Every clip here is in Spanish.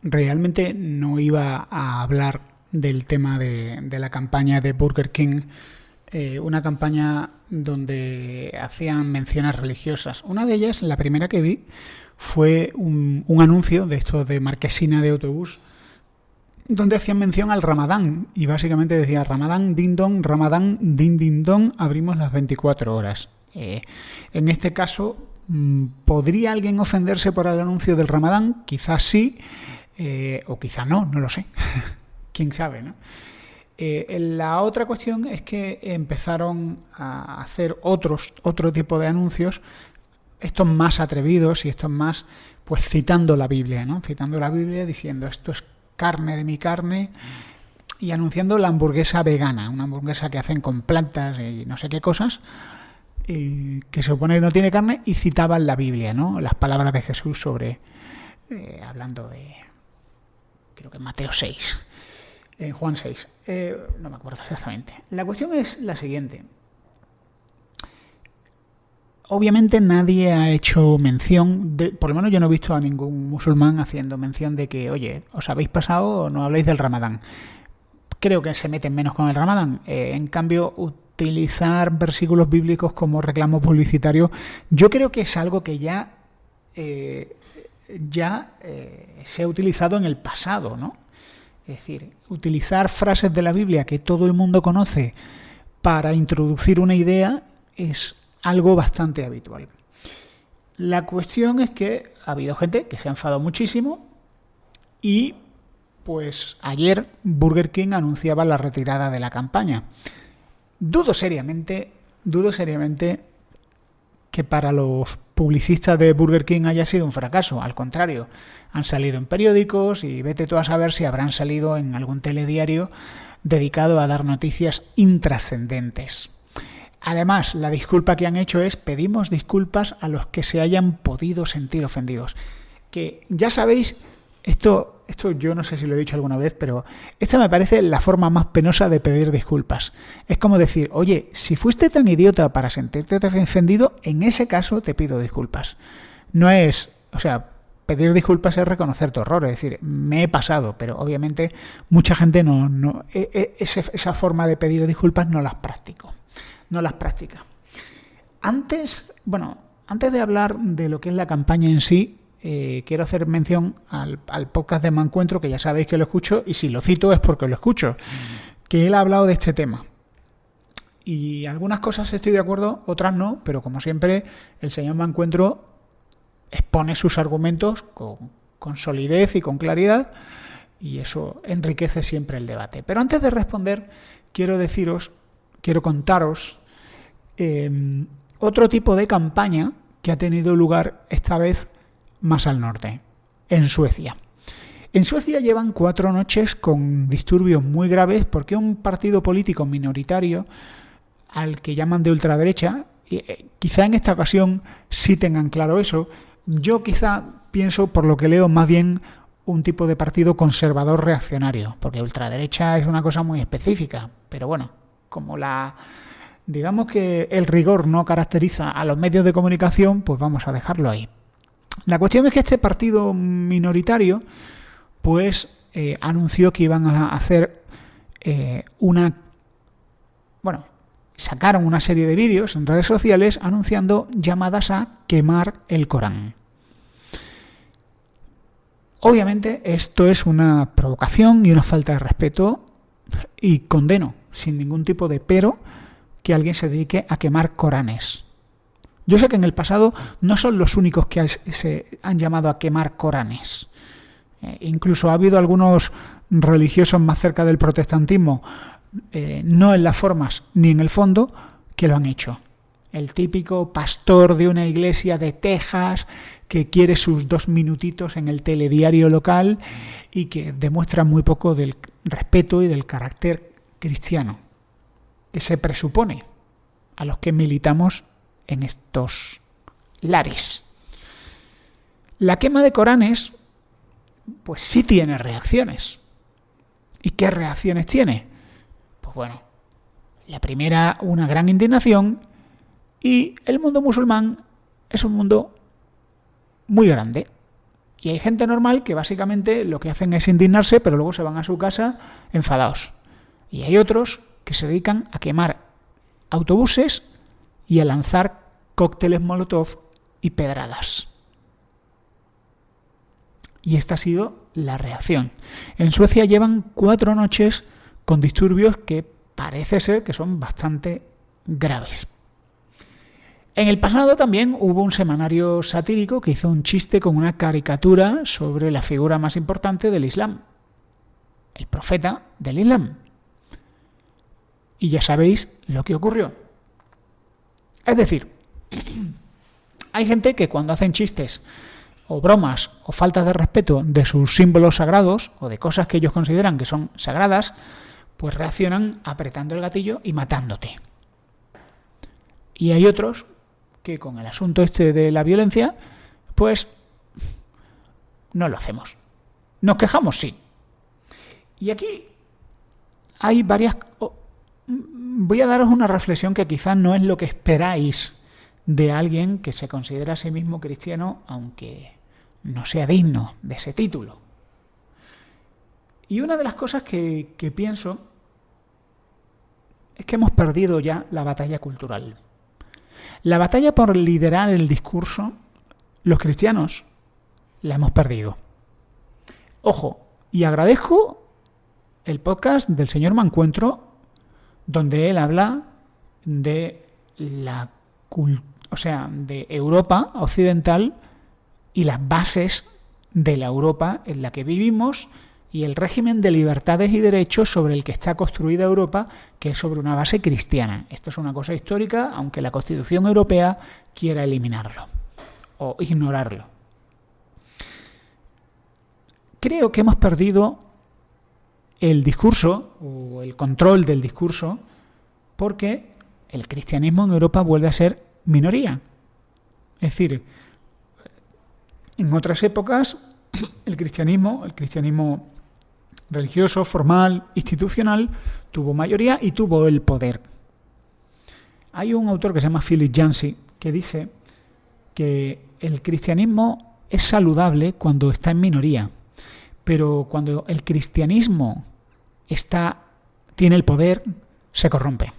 realmente no iba a hablar del tema de la campaña de Burger King, una campaña donde hacían menciones religiosas. Una de ellas, la primera que vi, fue un anuncio de estos de marquesina de autobús, donde hacían mención al Ramadán, y básicamente decía Ramadán, din don, abrimos las 24 horas. En este caso, ¿podría alguien ofenderse por el anuncio del Ramadán? Quizás sí, o quizás no lo sé. Quién sabe, ¿no? La otra cuestión es que empezaron a hacer otro tipo de anuncios, estos más atrevidos y estos más, pues citando la Biblia, ¿no? Citando la Biblia diciendo esto es carne de mi carne, y anunciando la hamburguesa vegana, una hamburguesa que hacen con plantas y no sé qué cosas, que se supone que no tiene carne, y citaban la Biblia, ¿no? Las palabras de Jesús sobre, hablando de, creo que Mateo 6, en Juan 6, no me acuerdo exactamente. La cuestión es la siguiente. Obviamente nadie ha hecho mención, por lo menos yo no he visto a ningún musulmán haciendo mención de que, oye, os habéis pasado o no habláis del Ramadán. Creo que se meten menos con el Ramadán. En cambio, utilizar versículos bíblicos como reclamo publicitario, yo creo que es algo que ya se ha utilizado en el pasado, ¿no? Es decir, utilizar frases de la Biblia que todo el mundo conoce para introducir una idea es algo bastante habitual. La cuestión es que ha habido gente que se ha enfadado muchísimo y pues ayer Burger King anunciaba la retirada de la campaña. Dudo seriamente que para los publicistas de Burger King haya sido un fracaso. Al contrario, han salido en periódicos y vete tú a saber si habrán salido en algún telediario dedicado a dar noticias intrascendentes. Además, la disculpa que han hecho es: pedimos disculpas a los que se hayan podido sentir ofendidos. Que ya sabéis, esto yo no sé si lo he dicho alguna vez, pero esta me parece la forma más penosa de pedir disculpas. Es como decir, oye, si fuiste tan idiota para sentirte ofendido, en ese caso te pido disculpas. No es, o sea, pedir disculpas es reconocer tu error, es decir, me he pasado, pero obviamente mucha gente esa forma de pedir disculpas no las practica. Antes de hablar de lo que es la campaña en sí, quiero hacer mención al podcast de Mancuentro, que ya sabéis que lo escucho, y si lo cito es porque lo escucho, que él ha hablado de este tema. Y algunas cosas estoy de acuerdo, otras no, pero como siempre, el señor Mancuentro expone sus argumentos con solidez y con claridad, y eso enriquece siempre el debate. Pero antes de responder, quiero contaros otro tipo de campaña que ha tenido lugar esta vez más al norte, en Suecia. En Suecia llevan 4 noches con disturbios muy graves porque un partido político minoritario, al que llaman de ultraderecha, quizá en esta ocasión sí tengan claro eso. Yo quizá pienso, por lo que leo, más bien un tipo de partido conservador reaccionario, porque ultraderecha es una cosa muy específica, pero bueno, como digamos que el rigor no caracteriza a los medios de comunicación, pues vamos a dejarlo ahí. La cuestión es que este partido minoritario pues anunció que iban a hacer sacaron una serie de vídeos en redes sociales anunciando llamadas a quemar el Corán. Obviamente esto es una provocación y una falta de respeto, y condeno sin ningún tipo de pero que alguien se dedique a quemar Coranes. Yo sé que en el pasado no son los únicos que se han llamado a quemar Coranes. Incluso ha habido algunos religiosos más cerca del protestantismo, no en las formas ni en el fondo, que lo han hecho. El típico pastor de una iglesia de Texas que quiere sus 2 minutitos en el telediario local y que demuestra muy poco del respeto y del carácter cristiano que se presupone a los que militamos en estos lares. La quema de Coranes pues sí tiene reacciones. ¿Y qué reacciones tiene? Pues bueno, la primera, una gran indignación, y el mundo musulmán es un mundo muy grande Y hay gente normal que básicamente lo que hacen es indignarse, pero luego se van a su casa enfadados. Y hay otros que se dedican a quemar autobuses y a lanzar cócteles Molotov y pedradas. Y esta ha sido la reacción. En Suecia llevan 4 noches con disturbios que parece ser que son bastante graves. En el pasado también hubo un semanario satírico que hizo un chiste con una caricatura sobre la figura más importante del Islam, el profeta del Islam. Y ya sabéis lo que ocurrió. Es decir, hay gente que cuando hacen chistes o bromas o faltas de respeto de sus símbolos sagrados o de cosas que ellos consideran que son sagradas, pues reaccionan apretando el gatillo y matándote. Y hay otros que con el asunto este de la violencia, pues no lo hacemos. ¿Nos quejamos? Sí. Y aquí hay varias... Voy a daros una reflexión que quizás no es lo que esperáis de alguien que se considera a sí mismo cristiano, aunque no sea digno de ese título. Y una de las cosas que pienso es que hemos perdido ya la batalla cultural. La batalla por liderar el discurso, los cristianos la hemos perdido. Ojo, y agradezco el podcast del señor Mancuentro, donde él habla de de Europa occidental y las bases de la Europa en la que vivimos y el régimen de libertades y derechos sobre el que está construida Europa, que es sobre una base cristiana. Esto es una cosa histórica, aunque la Constitución Europea quiera eliminarlo o ignorarlo. Creo que hemos perdido el discurso o el control del discurso porque el cristianismo en Europa vuelve a ser minoría. Es decir, en otras épocas el cristianismo religioso, formal, institucional, tuvo mayoría y tuvo el poder. Hay un autor que se llama Philip Yancey que dice que el cristianismo es saludable cuando está en minoría, pero cuando el cristianismo tiene el poder, se corrompe.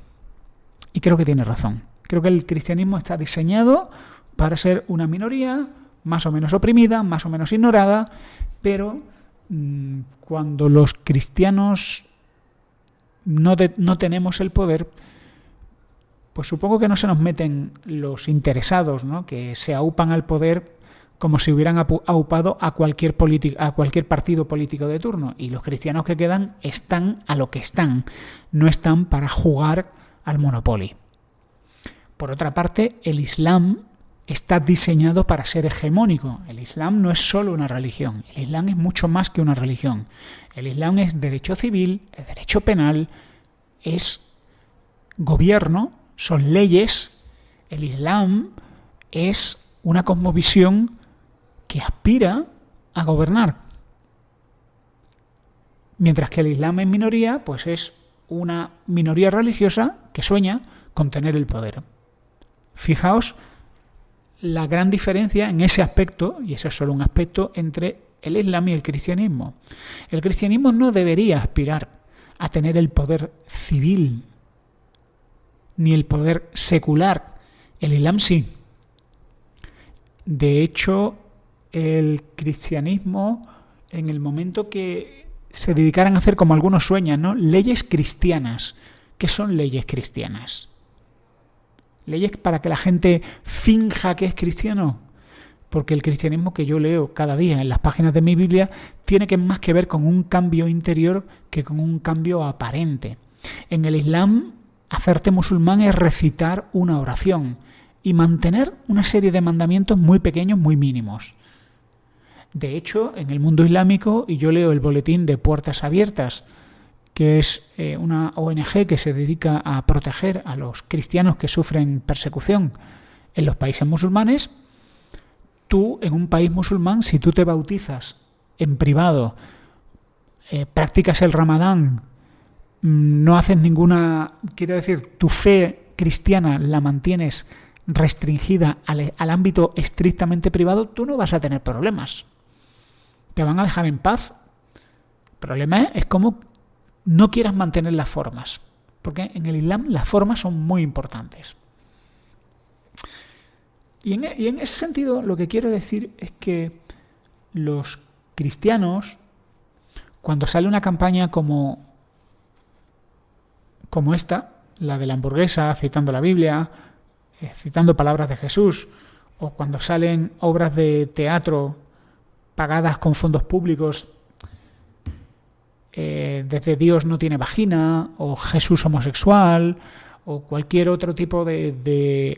Y creo que tiene razón. Creo que el cristianismo está diseñado para ser una minoría más o menos oprimida, más o menos ignorada, pero cuando los cristianos no tenemos el poder, pues supongo que no se nos meten los interesados, ¿no?, que se aupan al poder como si hubieran aupado a cualquier partido político de turno. Y los cristianos que quedan están a lo que están, no están para jugar al Monopoly. Por otra parte, el Islam está diseñado para ser hegemónico. El Islam no es solo una religión. El Islam es mucho más que una religión. El Islam es derecho civil, es derecho penal, es gobierno, son leyes. El Islam es una cosmovisión que aspira a gobernar. Mientras que el Islam en minoría, pues es una minoría religiosa que sueña con tener el poder. Fijaos la gran diferencia en ese aspecto, y ese es solo un aspecto, entre el Islam y el cristianismo. El cristianismo no debería aspirar a tener el poder civil, ni el poder secular. El Islam sí. De hecho, el cristianismo, en el momento que se dedicaran a hacer, como algunos sueñan, ¿no?, leyes cristianas. ¿Qué son leyes cristianas? ¿Leyes para que la gente finja que es cristiano? Porque el cristianismo que yo leo cada día en las páginas de mi Biblia tiene más que ver con un cambio interior que con un cambio aparente. En el Islam, hacerte musulmán es recitar una oración y mantener una serie de mandamientos muy pequeños, muy mínimos. De hecho, en el mundo islámico, y yo leo el boletín de Puertas Abiertas, que es una ONG que se dedica a proteger a los cristianos que sufren persecución en los países musulmanes, tú, en un país musulmán, si tú te bautizas en privado, practicas el Ramadán, no haces tu fe cristiana la mantienes restringida al ámbito estrictamente privado, tú no vas a tener problemas. te van a dejar en paz. El problema es cómo no quieras mantener las formas, porque en el Islam las formas son muy importantes. Y en ese sentido lo que quiero decir es que los cristianos, cuando sale una campaña como esta, la de la hamburguesa, citando la Biblia, citando palabras de Jesús, o cuando salen obras de teatro pagadas con fondos públicos, desde Dios no tiene vagina, o Jesús homosexual, o cualquier otro tipo de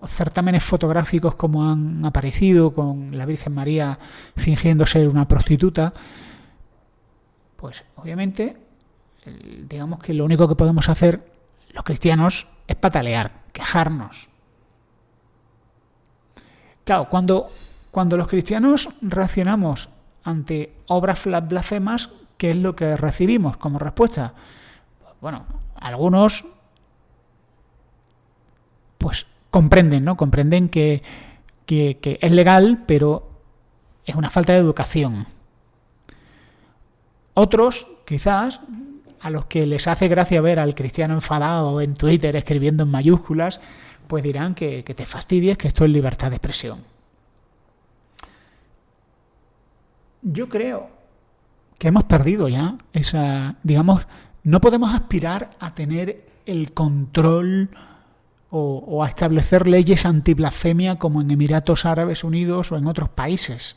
certámenes fotográficos como han aparecido con la Virgen María fingiendo ser una prostituta, pues obviamente digamos que lo único que podemos hacer los cristianos es patalear, quejarnos. Claro, cuando los cristianos reaccionamos ante obras blasfemas, ¿qué es lo que recibimos como respuesta? Bueno, algunos pues comprenden, ¿no? Comprenden que es legal, pero es una falta de educación. Otros, quizás, a los que les hace gracia ver al cristiano enfadado en Twitter escribiendo en mayúsculas, pues dirán que te fastidies, que esto es libertad de expresión. Yo creo que hemos perdido ya esa, digamos, no podemos aspirar a tener el control o a establecer leyes antiblasfemia como en Emiratos Árabes Unidos o en otros países.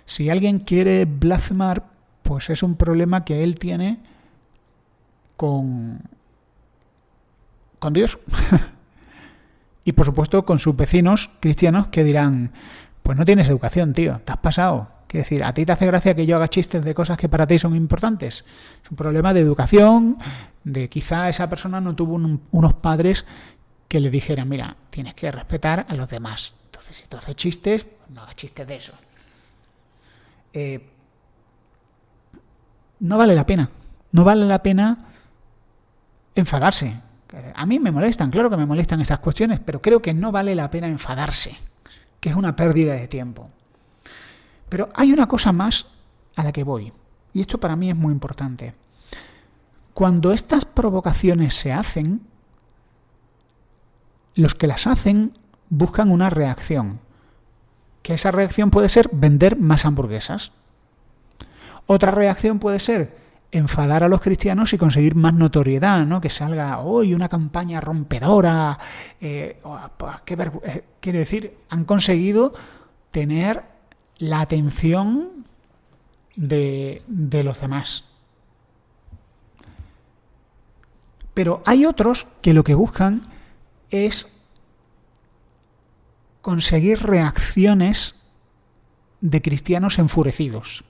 Si alguien quiere blasfemar, pues es un problema que él tiene con Dios. Y por supuesto con sus vecinos cristianos que dirán, pues no tienes educación, tío, te has pasado. Quiero decir, ¿a ti te hace gracia que yo haga chistes de cosas que para ti son importantes? Es un problema de educación, de quizá esa persona no tuvo unos padres que le dijeran, mira, tienes que respetar a los demás. Entonces, si tú haces chistes, pues no hagas chistes de eso. No vale la pena. No vale la pena enfadarse. A mí me molestan, claro que me molestan esas cuestiones, pero creo que no vale la pena enfadarse, que es una pérdida de tiempo. Pero hay una cosa más a la que voy, y esto para mí es muy importante. Cuando estas provocaciones se hacen, los que las hacen buscan una reacción, que esa reacción puede ser vender más hamburguesas. Otra reacción puede ser enfadar a los cristianos y conseguir más notoriedad, ¿no? Que salga hoy una campaña rompedora. Quiero decir, han conseguido tener la atención de los demás. Pero hay otros que lo que buscan es conseguir reacciones de cristianos enfurecidos,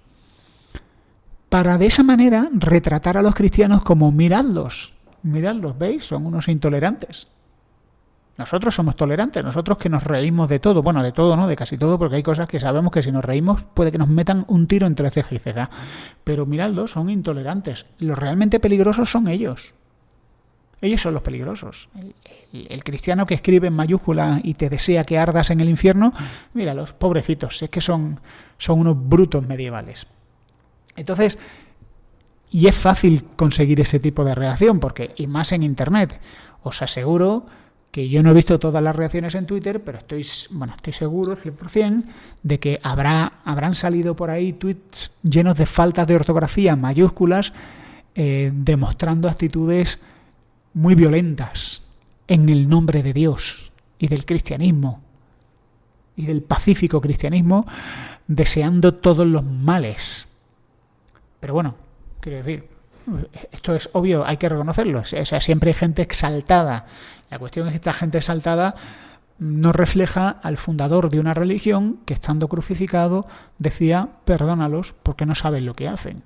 para de esa manera retratar a los cristianos como miradlos, ¿veis? Son unos intolerantes. Nosotros somos tolerantes, nosotros que nos reímos de todo, bueno, de todo, ¿no? De casi todo, porque hay cosas que sabemos que si nos reímos puede que nos metan un tiro entre ceja y ceja. Pero miradlos, son intolerantes. Los realmente peligrosos son ellos. Ellos son los peligrosos. El cristiano que escribe en mayúscula y te desea que ardas en el infierno, míralos, pobrecitos, es que son unos brutos medievales. Entonces, y es fácil conseguir ese tipo de reacción, porque, y más en Internet, os aseguro que yo no he visto todas las reacciones en Twitter, pero estoy seguro 100% de que habrán salido por ahí tweets llenos de faltas de ortografía mayúsculas, demostrando actitudes muy violentas en el nombre de Dios y del cristianismo y del pacífico cristianismo, deseando todos los males. Pero bueno, quiero decir, esto es obvio, hay que reconocerlo. O sea, siempre hay gente exaltada. La cuestión es que esta gente exaltada no refleja al fundador de una religión que, estando crucificado, decía, perdónalos porque no saben lo que hacen.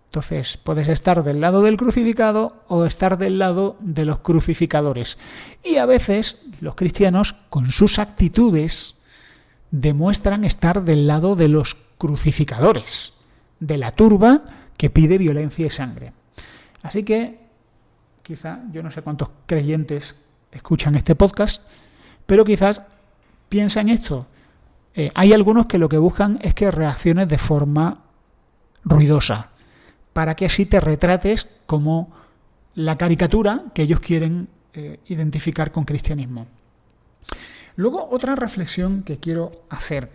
Entonces, puedes estar del lado del crucificado o estar del lado de los crucificadores. Y a veces los cristianos, con sus actitudes, demuestran estar del lado de los crucificadores, de la turba que pide violencia y sangre. Así que, quizá, yo no sé cuántos creyentes escuchan este podcast, pero quizás piensa en esto. hay algunos que lo que buscan es que reacciones de forma ruidosa, para que así te retrates como la caricatura que ellos quieren identificar con cristianismo. Luego, otra reflexión que quiero hacer.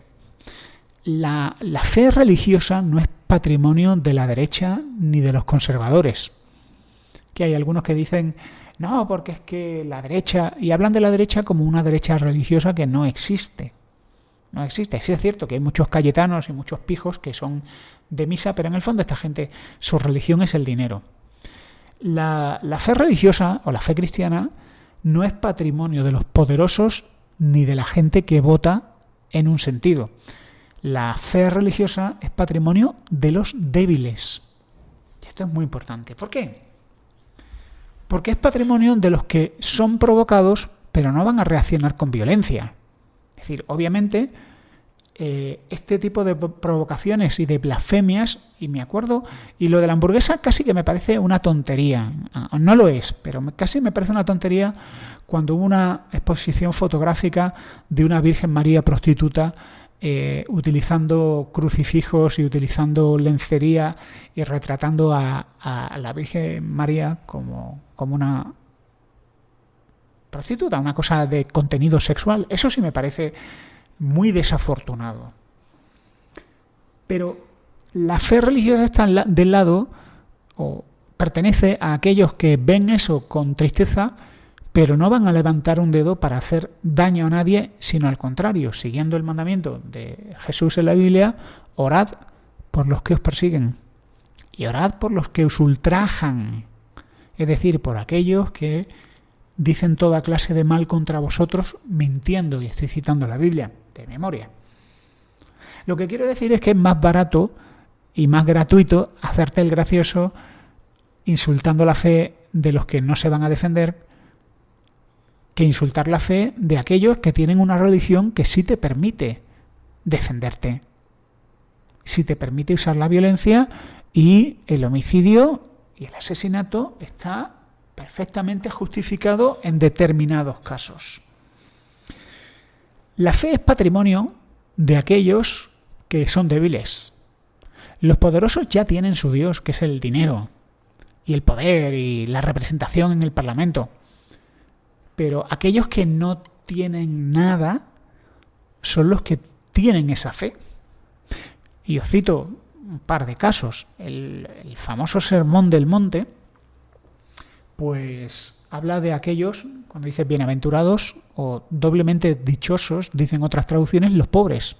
La fe religiosa no es patrimonio de la derecha ni de los conservadores. Que hay algunos que dicen, no, porque es que la derecha, y hablan de la derecha como una derecha religiosa que no existe. No existe. Sí es cierto que hay muchos cayetanos y muchos pijos que son de misa, pero en el fondo esta gente, su religión es el dinero. La fe religiosa o la fe cristiana no es patrimonio de los poderosos ni de la gente que vota en un sentido. La fe religiosa es patrimonio de los débiles. Y esto es muy importante. ¿Por qué? Porque es patrimonio de los que son provocados, pero no van a reaccionar con violencia. Es decir, obviamente, este tipo de provocaciones y de blasfemias, y me acuerdo, y lo de la hamburguesa casi que me parece una tontería. No lo es, pero casi me parece una tontería cuando hubo una exposición fotográfica de una Virgen María prostituta utilizando crucifijos y utilizando lencería y retratando a la Virgen María como una prostituta, una cosa de contenido sexual. Eso sí me parece muy desafortunado. Pero la fe religiosa está del lado, o pertenece a aquellos que ven eso con tristeza, pero no van a levantar un dedo para hacer daño a nadie, sino al contrario, siguiendo el mandamiento de Jesús en la Biblia, orad por los que os persiguen y orad por los que os ultrajan, es decir, por aquellos que dicen toda clase de mal contra vosotros mintiendo, y estoy citando la Biblia de memoria. Lo que quiero decir es que es más barato y más gratuito hacerte el gracioso insultando la fe de los que no se van a defender que insultar la fe de aquellos que tienen una religión que sí te permite defenderte, sí te permite usar la violencia, y el homicidio y el asesinato está perfectamente justificado en determinados casos. La fe es patrimonio de aquellos que son débiles. Los poderosos ya tienen su Dios, que es el dinero, y el poder, y la representación en el Parlamento. Pero aquellos que no tienen nada son los que tienen esa fe. Y os cito un par de casos. El famoso Sermón del Monte, pues habla de aquellos, cuando dice bienaventurados o doblemente dichosos, dicen otras traducciones, los pobres.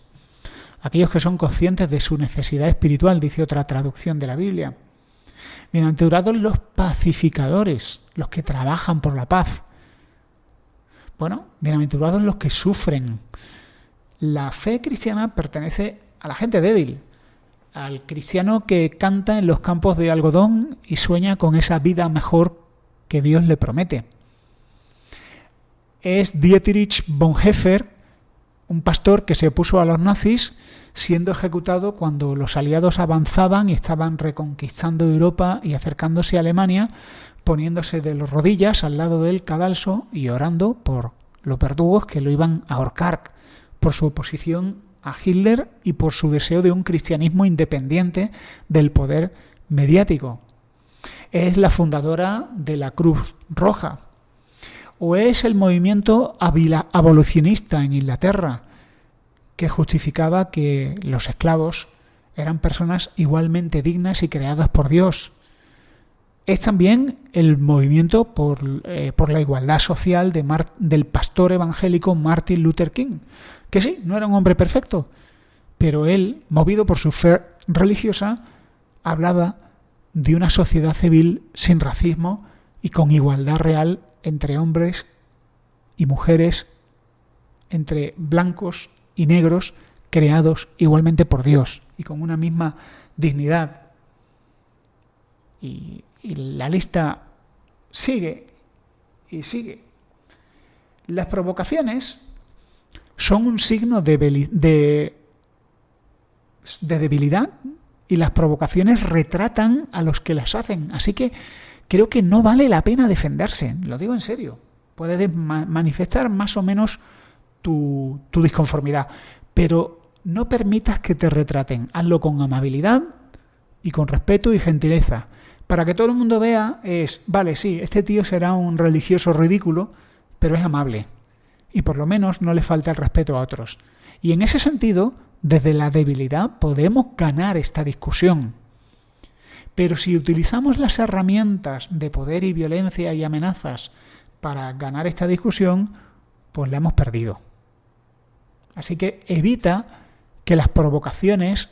Aquellos que son conscientes de su necesidad espiritual, dice otra traducción de la Biblia. Bienaventurados los pacificadores, los que trabajan por la paz. Bueno, bienaventurados los que sufren. La fe cristiana pertenece a la gente débil, al cristiano que canta en los campos de algodón y sueña con esa vida mejor que Dios le promete. Es Dietrich Bonhoeffer, un pastor que se opuso a los nazis, siendo ejecutado cuando los aliados avanzaban y estaban reconquistando Europa y acercándose a Alemania, poniéndose de rodillas al lado del cadalso y orando por los verdugos que lo iban a ahorcar, por su oposición a Hitler y por su deseo de un cristianismo independiente del poder mediático. Es la fundadora de la Cruz Roja, o es el movimiento abolicionista en Inglaterra, que justificaba que los esclavos eran personas igualmente dignas y creadas por Dios. Es también el movimiento por la igualdad social del pastor evangélico Martin Luther King, que sí, no era un hombre perfecto, pero él, movido por su fe religiosa, hablaba de una sociedad civil sin racismo y con igualdad real entre hombres y mujeres, entre blancos y negros, creados igualmente por Dios y con una misma dignidad. Y la lista sigue y sigue. Las provocaciones son un signo de debilidad, y las provocaciones retratan a los que las hacen. Así que creo que no vale la pena defenderse, lo digo en serio. Puedes manifestar más o menos tu disconformidad, pero no permitas que te retraten. Hazlo con amabilidad y con respeto y gentileza. Para que todo el mundo vea vale, sí, este tío será un religioso ridículo, pero es amable. Y por lo menos no le falta el respeto a otros. Y en ese sentido, desde la debilidad podemos ganar esta discusión. Pero si utilizamos las herramientas de poder y violencia y amenazas para ganar esta discusión, pues la hemos perdido. Así que evita que las provocaciones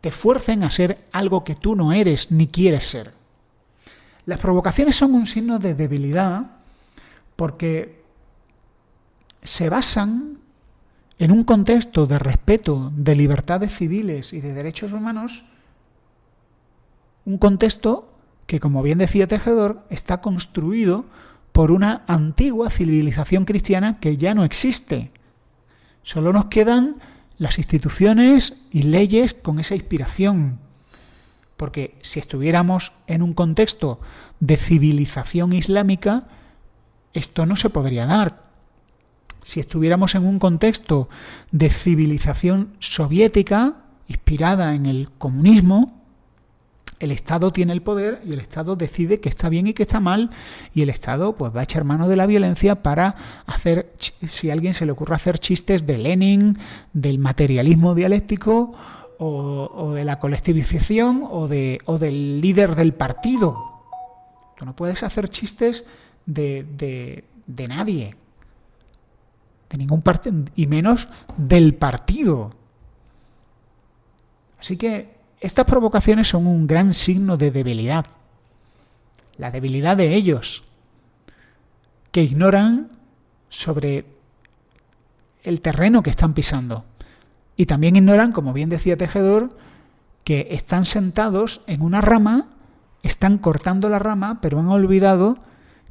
te fuercen a ser algo que tú no eres ni quieres ser. Las provocaciones son un signo de debilidad porque se basan en un contexto de respeto de libertades civiles y de derechos humanos, un contexto que, como bien decía Tejedor, está construido por una antigua civilización cristiana que ya no existe. Solo nos quedan las instituciones y leyes con esa inspiración. Porque si estuviéramos en un contexto de civilización islámica, esto no se podría dar. Si estuviéramos en un contexto de civilización soviética, inspirada en el comunismo, el Estado tiene el poder y el Estado decide qué está bien y qué está mal, y el Estado pues va a echar mano de la violencia para hacer, si a alguien se le ocurre hacer chistes de Lenin, del materialismo dialéctico o de la colectivización o del líder del partido. Tú no puedes hacer chistes de nadie, de ningún partido, y menos del partido. Así que estas provocaciones son un gran signo de debilidad. La debilidad de ellos, que ignoran sobre el terreno que están pisando. Y también ignoran, como bien decía Tejedor, que están sentados en una rama, están cortando la rama, pero han olvidado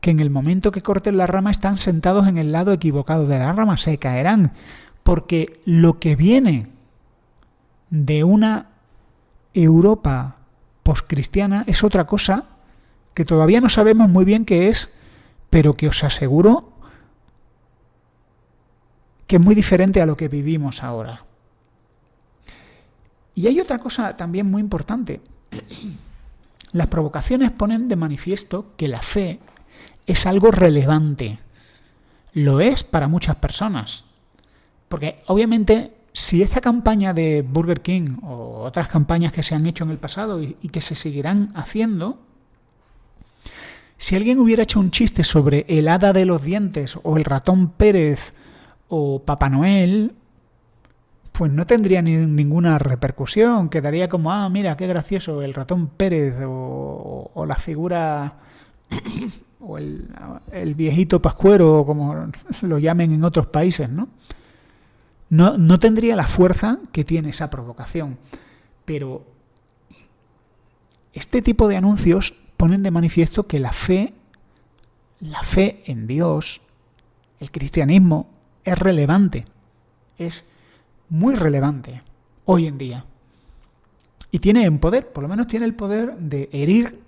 que en el momento que corten la rama están sentados en el lado equivocado de la rama, se caerán. Porque lo que viene de una Europa poscristiana es otra cosa que todavía no sabemos muy bien qué es, pero que os aseguro que es muy diferente a lo que vivimos ahora. Y hay otra cosa también muy importante. Las provocaciones ponen de manifiesto que la fe es algo relevante. Lo es para muchas personas. Porque obviamente, si esta campaña de Burger King o otras campañas que se han hecho en el pasado y que se seguirán haciendo, si alguien hubiera hecho un chiste sobre el hada de los dientes o el ratón Pérez o Papá Noel, pues no tendría ninguna repercusión. Quedaría como, mira, qué gracioso el ratón Pérez o la figura o el viejito pascuero, o como lo llamen en otros países, ¿no? No tendría la fuerza que tiene esa provocación. Pero este tipo de anuncios ponen de manifiesto que la fe en Dios, el cristianismo, es relevante. Es muy relevante hoy en día. Y tiene el poder, por lo menos tiene el poder de herir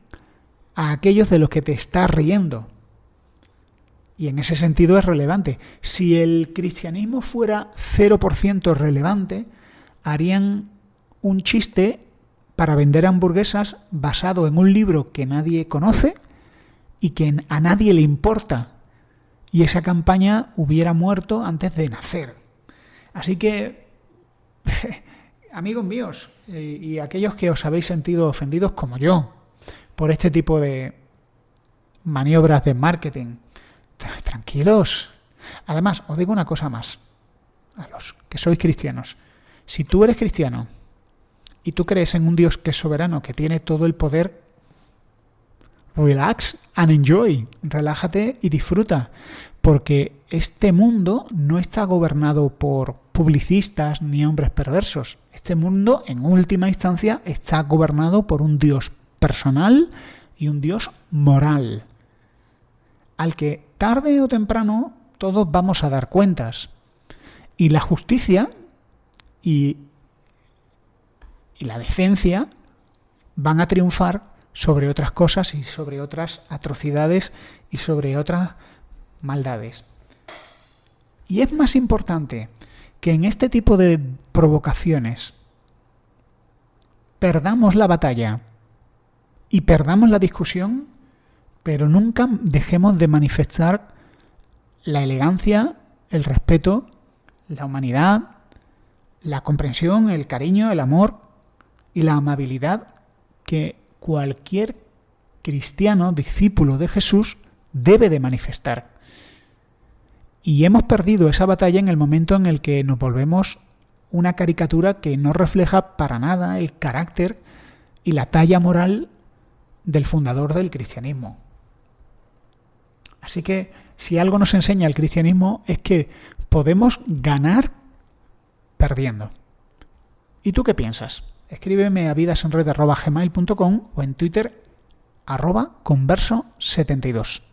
a aquellos de los que te estás riendo. Y en ese sentido es relevante. Si el cristianismo fuera 0% relevante, harían un chiste para vender hamburguesas basado en un libro que nadie conoce y que a nadie le importa. Y esa campaña hubiera muerto antes de nacer. Así que, amigos míos, y aquellos que os habéis sentido ofendidos como yo por este tipo de maniobras de marketing, tranquilos. Además, os digo una cosa más, a los que sois cristianos. Si tú eres cristiano y tú crees en un Dios que es soberano, que tiene todo el poder, relax and enjoy. Relájate y disfruta. Porque este mundo no está gobernado por publicistas ni hombres perversos. Este mundo, en última instancia, está gobernado por un Dios personal y un Dios moral, al que tarde o temprano todos vamos a dar cuentas. Y la justicia y la decencia van a triunfar sobre otras cosas y sobre otras atrocidades y sobre otras maldades. Y es más importante que en este tipo de provocaciones perdamos la batalla y perdamos la discusión, pero nunca dejemos de manifestar la elegancia, el respeto, la humanidad, la comprensión, el cariño, el amor y la amabilidad que cualquier cristiano, discípulo de Jesús, debe de manifestar. Y hemos perdido esa batalla en el momento en el que nos volvemos una caricatura que no refleja para nada el carácter y la talla moral del fundador del cristianismo. Así que si algo nos enseña el cristianismo es que podemos ganar perdiendo. ¿Y tú qué piensas? Escríbeme a vidasenred@gmail.com o en Twitter @converso72.